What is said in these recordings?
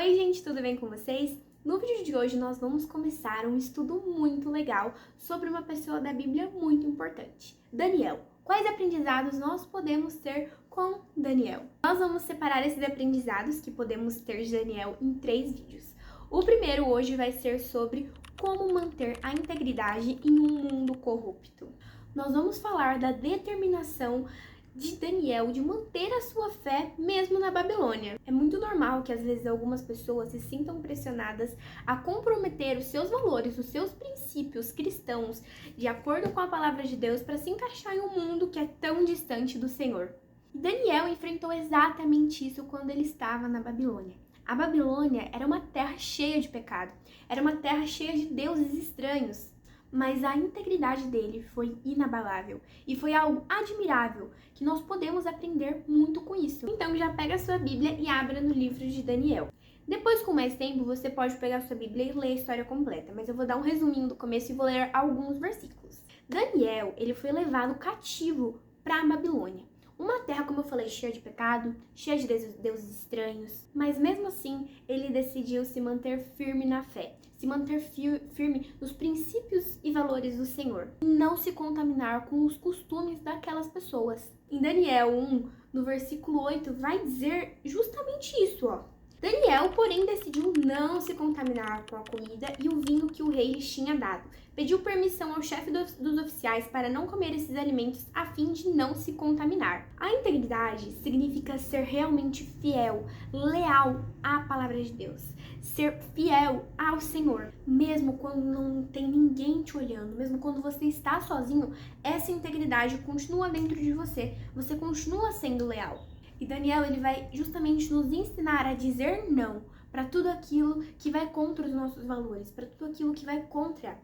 Oi gente, tudo bem com vocês? No vídeo de hoje nós vamos começar um estudo muito legal sobre uma pessoa da Bíblia muito importante, Daniel. Quais aprendizados nós podemos ter com Daniel? Nós vamos separar esses aprendizados que podemos ter de Daniel em 3 vídeos. O primeiro hoje vai ser sobre como manter a integridade em um mundo corrupto. Nós vamos falar da determinação de Daniel de manter a sua fé mesmo na Babilônia. É muito normal que às vezes algumas pessoas se sintam pressionadas a comprometer os seus valores, os seus princípios cristãos, de acordo com a palavra de Deus, para se encaixar em um mundo que é tão distante do Senhor. E Daniel enfrentou exatamente isso quando ele estava na Babilônia. A Babilônia era uma terra cheia de pecado, era uma terra cheia de deuses estranhos. Mas a integridade dele foi inabalável e foi algo admirável que nós podemos aprender muito com isso. Então já pega a sua Bíblia e abra no livro de Daniel. Depois, com mais tempo, você pode pegar a sua Bíblia e ler a história completa, mas eu vou dar um resuminho do começo e vou ler alguns versículos. Daniel, ele foi levado cativo para a Babilônia. Uma terra, como eu falei, cheia de pecado, cheia de deuses estranhos, mas mesmo assim ele decidiu se manter firme na fé, se manter firme nos princípios e valores do Senhor, e não se contaminar com os costumes daquelas pessoas. Em Daniel 1, no versículo 8, vai dizer justamente isso, ó. Daniel, porém, decidiu não se contaminar com a comida e o vinho que o rei lhes tinha dado. Pediu permissão ao chefe dos oficiais para não comer esses alimentos a fim de não se contaminar. A integridade significa ser realmente fiel, leal à palavra de Deus. Ser fiel ao Senhor, mesmo quando não tem ninguém te olhando, mesmo quando você está sozinho, essa integridade continua dentro de você. Você continua sendo leal. E Daniel, ele vai justamente nos ensinar a dizer não para tudo aquilo que vai contra os nossos valores, para tudo aquilo que vai contra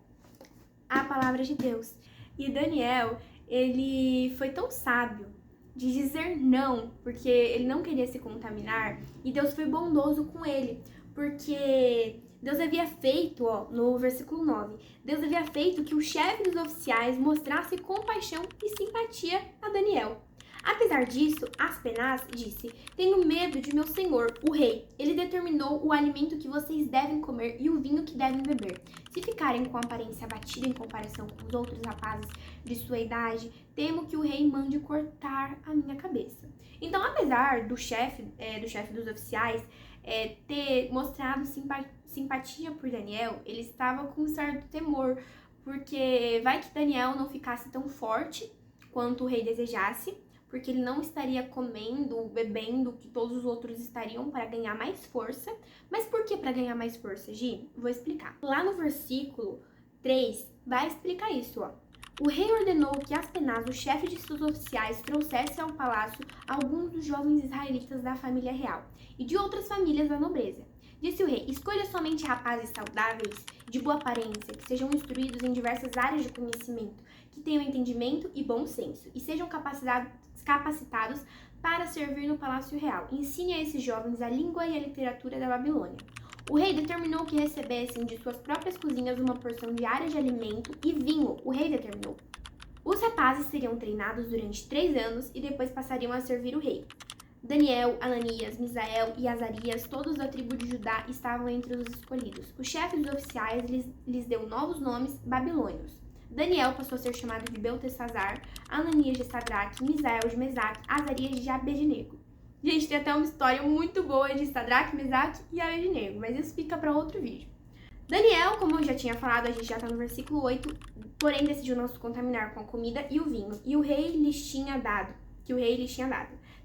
a palavra de Deus. E Daniel, ele foi tão sábio de dizer não, porque ele não queria se contaminar, e Deus foi bondoso com ele, porque Deus havia feito, ó, no versículo 9, Deus havia feito que o chefe dos oficiais mostrasse compaixão e simpatia a Daniel. Apesar disso, Aspenaz disse: "Tenho medo de meu senhor, o rei. Ele determinou o alimento que vocês devem comer e o vinho que devem beber. Se ficarem com a aparência abatida em comparação com os outros rapazes de sua idade, temo que o rei mande cortar a minha cabeça." Então, apesar do chefe dos oficiais ter mostrado simpatia por Daniel, ele estava com um certo temor, porque vai que Daniel não ficasse tão forte quanto o rei desejasse, porque ele não estaria comendo, bebendo o que todos os outros estariam para ganhar mais força. Mas por que para ganhar mais força, Gi? Vou explicar. Lá no versículo 3, vai explicar isso, ó. O rei ordenou que Aspenaz, o chefe de seus oficiais, trouxesse ao palácio alguns dos jovens israelitas da família real e de outras famílias da nobreza. Disse o rei: "Escolha somente rapazes saudáveis, de boa aparência, que sejam instruídos em diversas áreas de conhecimento, que tenham entendimento e bom senso, e sejam capacitados para servir no palácio real. Ensine a esses jovens a língua e a literatura da Babilônia." O rei determinou que recebessem de suas próprias cozinhas uma porção diária de alimento e vinho. O rei determinou. Os rapazes seriam treinados durante 3 anos e depois passariam a servir o rei. Daniel, Ananias, Misael e Azarias, todos da tribo de Judá, estavam entre os escolhidos. O chefe dos oficiais lhes deu novos nomes babilônios. Daniel passou a ser chamado de Beltesazar, Ananias de Sadraque, Misael de Mesaque, Azarias de Abednego. Gente, tem até uma história muito boa de Sadraque, Mesaque e Abednego, mas isso fica para outro vídeo. Daniel, como eu já tinha falado, a gente já está no versículo 8, porém decidiu não se contaminar com a comida e o vinho, e o rei lhes tinha dado.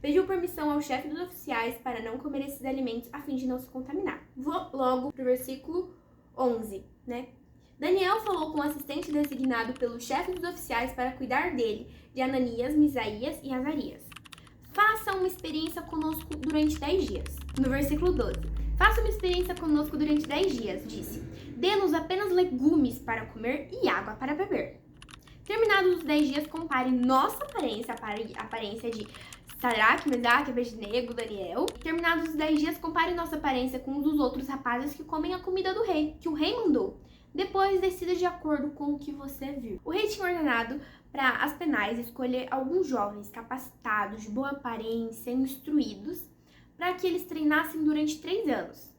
Pediu permissão ao chefe dos oficiais para não comer esses alimentos a fim de não se contaminar. Vou logo pro versículo 11, né? Daniel falou com o assistente designado pelo chefe dos oficiais para cuidar dele, de Ananias, Misaías e Azarias. "Faça uma experiência conosco durante 10 dias. No versículo 12. "Faça uma experiência conosco durante 10 dias, disse. "Dê-nos apenas legumes para comer e água para beber. Terminados os 10 dias, compare nossa aparência, a aparência de Sadraque, Mesaque, Abednego, Daniel. Terminados os 10 dias, compare nossa aparência com um dos outros rapazes que comem a comida do rei, que o rei mandou. Depois decida de acordo com o que você viu." O rei tinha ordenado para Aspenaz escolher alguns jovens capacitados, de boa aparência, instruídos, para que eles treinassem durante 3 anos.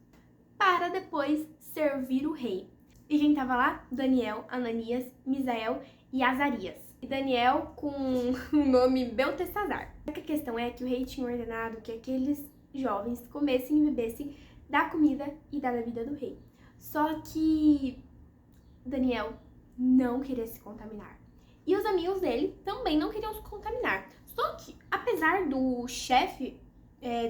para depois servir o rei. E quem estava lá? Daniel, Ananias, Misael e Azarias. E Daniel com o nome Beltesazar. A questão é que o rei tinha ordenado que aqueles jovens comessem e bebessem da comida e da bebida do rei. Só que Daniel não queria se contaminar. E os amigos dele também não queriam se contaminar. Só que, apesar do chefe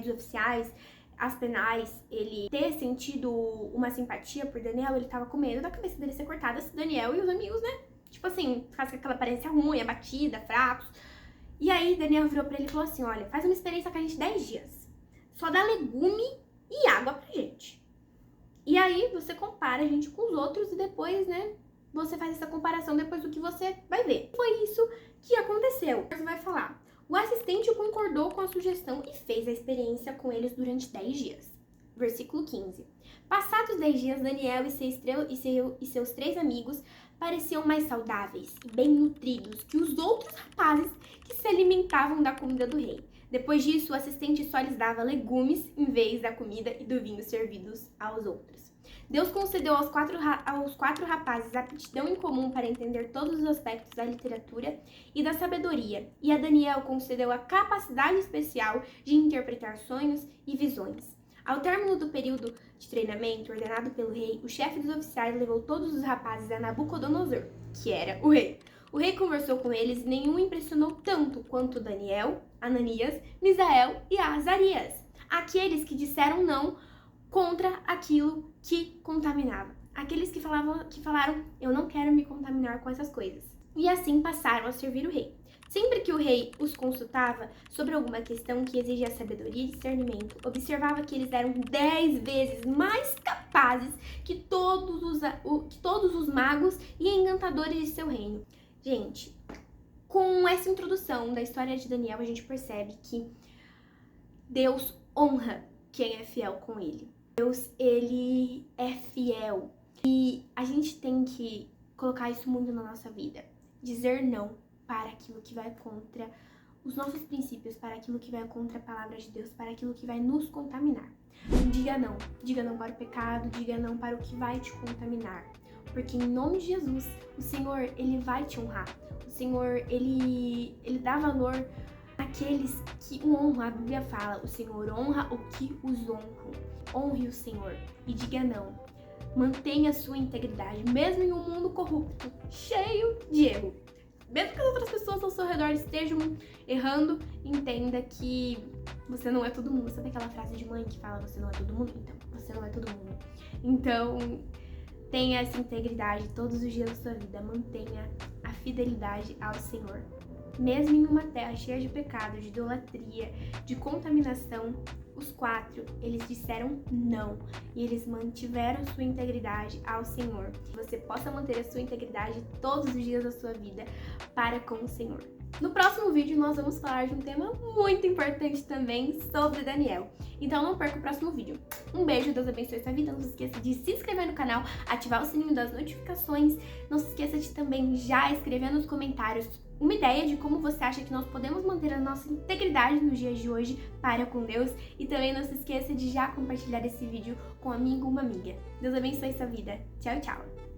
dos oficiais, Aspenaz, ele ter sentido uma simpatia por Daniel, ele tava com medo da cabeça dele ser cortada se Daniel e os amigos, né? Tipo assim, ficasse com aquela aparência ruim, abatida, fracos. E aí Daniel virou pra ele e falou assim, olha, faz uma experiência com a gente 10 dias. Só dá legume e água pra gente. E aí você compara a gente com os outros e depois, né, você faz essa comparação depois do que você vai ver. Foi isso que aconteceu. Você vai falar. O assistente concordou com a sugestão e fez a experiência com eles durante 10 dias. Versículo 15. Passados 10 dias, Daniel e seus 3 amigos pareciam mais saudáveis e bem nutridos que os outros rapazes que se alimentavam da comida do rei. Depois disso, o assistente só lhes dava legumes em vez da comida e do vinho servidos aos outros. Deus concedeu aos quatro rapazes aptidão em comum para entender todos os aspectos da literatura e da sabedoria, e a Daniel concedeu a capacidade especial de interpretar sonhos e visões. Ao término do período de treinamento ordenado pelo rei, o chefe dos oficiais levou todos os rapazes a Nabucodonosor, que era o rei. O rei conversou com eles e nenhum impressionou tanto quanto Daniel, Ananias, Misael e Azarias, aqueles que disseram não contra aquilo que contaminava. Aqueles que falaram, eu não quero me contaminar com essas coisas. E assim passaram a servir o rei. Sempre que o rei os consultava sobre alguma questão que exigia sabedoria e discernimento, observava que eles eram 10 vezes mais capazes que todos os magos e encantadores de seu reino. Gente, com essa introdução da história de Daniel, a gente percebe que Deus honra quem é fiel com ele. Deus, ele é fiel. E a gente tem que colocar isso muito na nossa vida. Dizer não para aquilo que vai contra os nossos princípios, para aquilo que vai contra a palavra de Deus, para aquilo que vai nos contaminar. Diga não para o pecado, diga não para o que vai te contaminar. Porque em nome de Jesus, o Senhor, ele vai te honrar. O Senhor, ele dá valor àqueles que o honram. A Bíblia fala, o Senhor honra o que os honram. Honre o Senhor e diga não. Mantenha a sua integridade, mesmo em um mundo corrupto, cheio de erro. Mesmo que as outras pessoas ao seu redor estejam errando, entenda que você não é todo mundo. Sabe aquela frase de mãe que fala, você não é todo mundo? Então, você não é todo mundo. Então, tenha essa integridade todos os dias da sua vida. Mantenha a fidelidade ao Senhor. Mesmo em uma terra cheia de pecado, de idolatria, de contaminação, os 4, eles disseram não. E eles mantiveram sua integridade ao Senhor. Que você possa manter a sua integridade todos os dias da sua vida para com o Senhor. No próximo vídeo, nós vamos falar de um tema muito importante também sobre Daniel. Então não perca o próximo vídeo. Um beijo, Deus abençoe sua vida. Não se esqueça de se inscrever no canal, ativar o sininho das notificações. Não se esqueça de também já escrever nos comentários uma ideia de como você acha que nós podemos manter a nossa integridade nos dias de hoje para com Deus. E também não se esqueça de já compartilhar esse vídeo com um amigo ou uma amiga. Deus abençoe sua vida. Tchau, tchau!